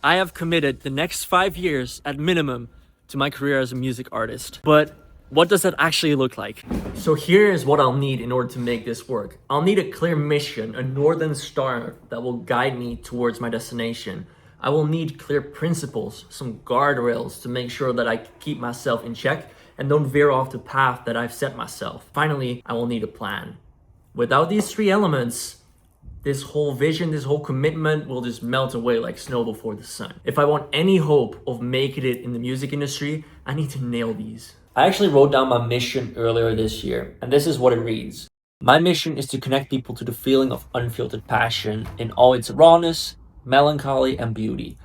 I have committed the next 5 years at minimum to my career as a music artist. But what does that actually look like? So here is what I'll need in order to make this work. I'll need a clear mission, a northern star that will guide me towards my destination. I will need clear principles, some guardrails to make sure that I keep myself in check and don't veer off the path that I've set myself. Finally, I will need a plan. Without these three elements, this whole vision, this whole commitment will just melt away like snow before the sun. If I want any hope of making it in the music industry, I need to nail these. I actually wrote down my mission earlier this year, and this is what it reads. My mission is to connect people to the feeling of unfiltered passion in all its rawness, melancholy, and beauty.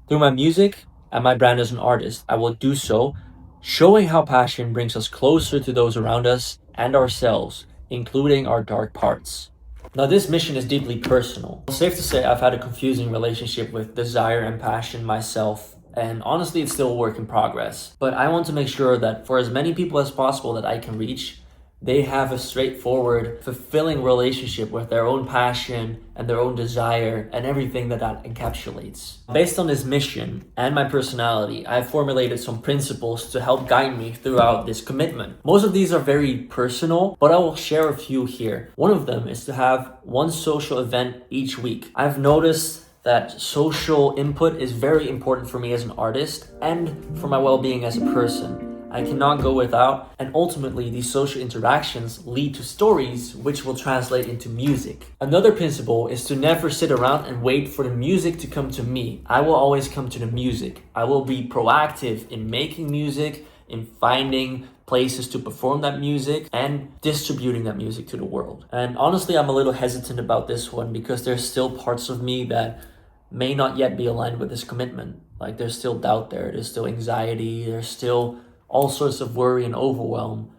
Through my music and my brand as an artist, I will do so, showing how passion brings us closer to those around us and ourselves, including our dark parts. Now, this mission is deeply personal. It's safe to say I've had a confusing relationship with desire and passion myself, and honestly, it's still a work in progress. But I want to make sure that for as many people as possible that I can reach, they have a straightforward, fulfilling relationship with their own passion and their own desire and everything that encapsulates. Based on this mission and my personality, I've formulated some principles to help guide me throughout this commitment. Most of these are very personal, but I will share a few here. One of them is to have one social event each week. I've noticed that social input is very important for me as an artist and for my well-being as a person. I cannot go without, and ultimately these social interactions lead to stories which will translate into music. Another principle is to never sit around and wait for the music to come to me. I will always come to the music. I will be proactive in making music, in finding places to perform that music, and distributing that music to the world. And honestly, I'm a little hesitant about this one because there's still parts of me that may not yet be aligned with this commitment. Like there's still doubt there's still anxiety, there's still all sorts of worry and overwhelm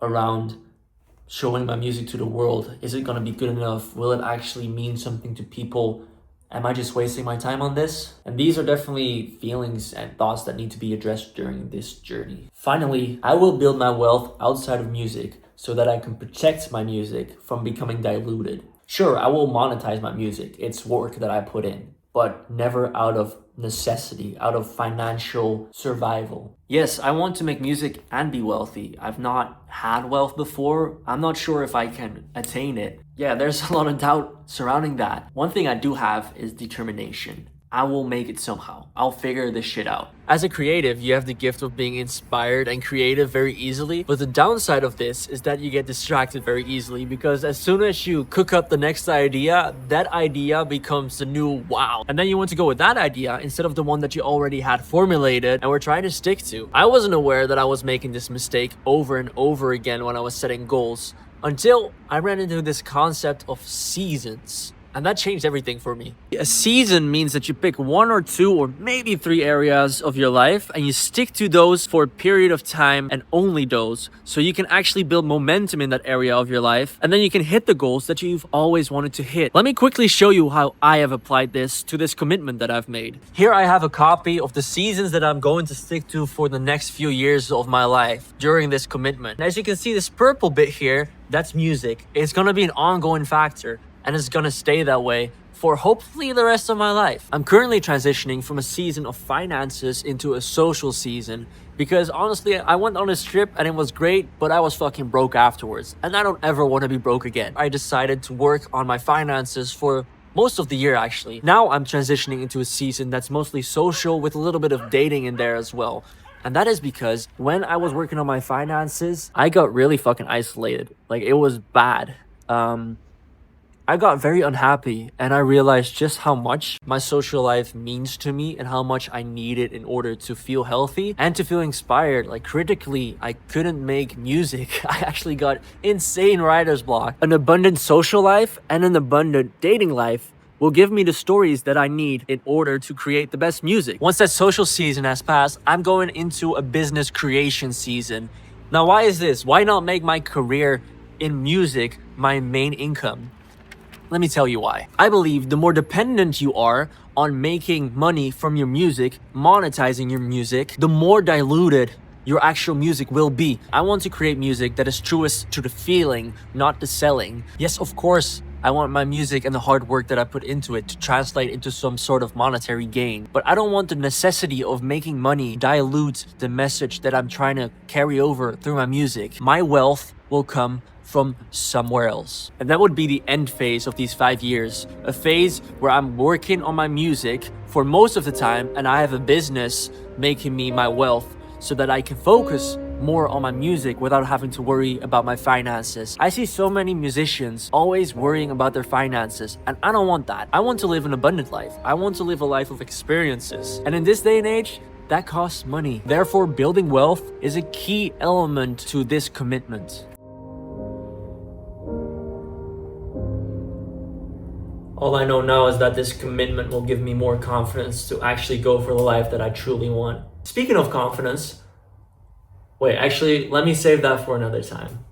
around showing my music to the world. Is it going to be good enough? Will it actually mean something to people? Am I just wasting my time on this? And these are definitely feelings and thoughts that need to be addressed during this journey. Finally, I will build my wealth outside of music so that I can protect my music from becoming diluted. Sure, I will monetize my music. It's work that I put in, but never out of necessity, out of financial survival. Yes, I want to make music and be wealthy. I've not had wealth before. I'm not sure if I can attain it. Yeah, there's a lot of doubt surrounding that. One thing I do have is determination. I will make it somehow. I'll figure this shit out. As a creative, you have the gift of being inspired and creative very easily. But the downside of this is that you get distracted very easily because as soon as you cook up the next idea, that idea becomes the new wow. And then you want to go with that idea instead of the one that you already had formulated and were trying to stick to. I wasn't aware that I was making this mistake over and over again when I was setting goals until I ran into this concept of seasons. And that changed everything for me. A season means that you pick one or two or maybe three areas of your life and you stick to those for a period of time and only those, so you can actually build momentum in that area of your life and then you can hit the goals that you've always wanted to hit. Let me quickly show you how I have applied this to this commitment that I've made. Here I have a copy of the seasons that I'm going to stick to for the next few years of my life during this commitment. And as you can see, this purple bit here, that's music. It's gonna be an ongoing factor. And it's gonna stay that way for hopefully the rest of my life. I'm currently transitioning from a season of finances into a social season because honestly, I went on a trip and it was great, but I was fucking broke afterwards. And I don't ever want to be broke again. I decided to work on my finances for most of the year actually. Now I'm transitioning into a season that's mostly social with a little bit of dating in there as well. And that is because when I was working on my finances, I got really fucking isolated. Like it was bad. I got very unhappy and I realized just how much my social life means to me and how much I need it in order to feel healthy and to feel inspired. Like critically, I couldn't make music. I actually got insane writer's block. An abundant social life and an abundant dating life will give me the stories that I need in order to create the best music. Once that social season has passed, I'm going into a business creation season. Now, why is this? Why not make my career in music my main income? Let me tell you why. I believe the more dependent you are on making money from your music, monetizing your music, the more diluted your actual music will be. I want to create music that is truest to the feeling, not the selling. Yes, of course, I want my music and the hard work that I put into it to translate into some sort of monetary gain. But I don't want the necessity of making money dilute the message that I'm trying to carry over through my music. My wealth will come from somewhere else. And that would be the end phase of these 5 years. A phase where I'm working on my music for most of the time and I have a business making me my wealth so that I can focus more on my music without having to worry about my finances. I see so many musicians always worrying about their finances, and I don't want that. I want to live an abundant life. I want to live a life of experiences. And in this day and age, that costs money. Therefore, building wealth is a key element to this commitment. All I know now is that this commitment will give me more confidence to actually go for the life that I truly want. Speaking of confidence, wait, actually, let me save that for another time.